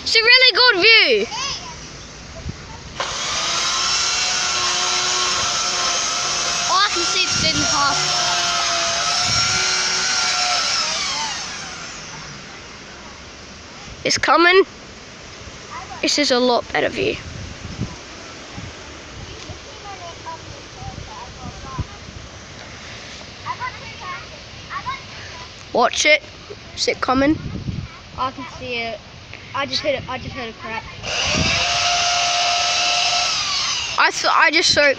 It's a really good view. Oh, I can see it's split in half. It's coming. This is a lot better view. Watch it. Is it coming? I can see it. I just heard a crap. I just saw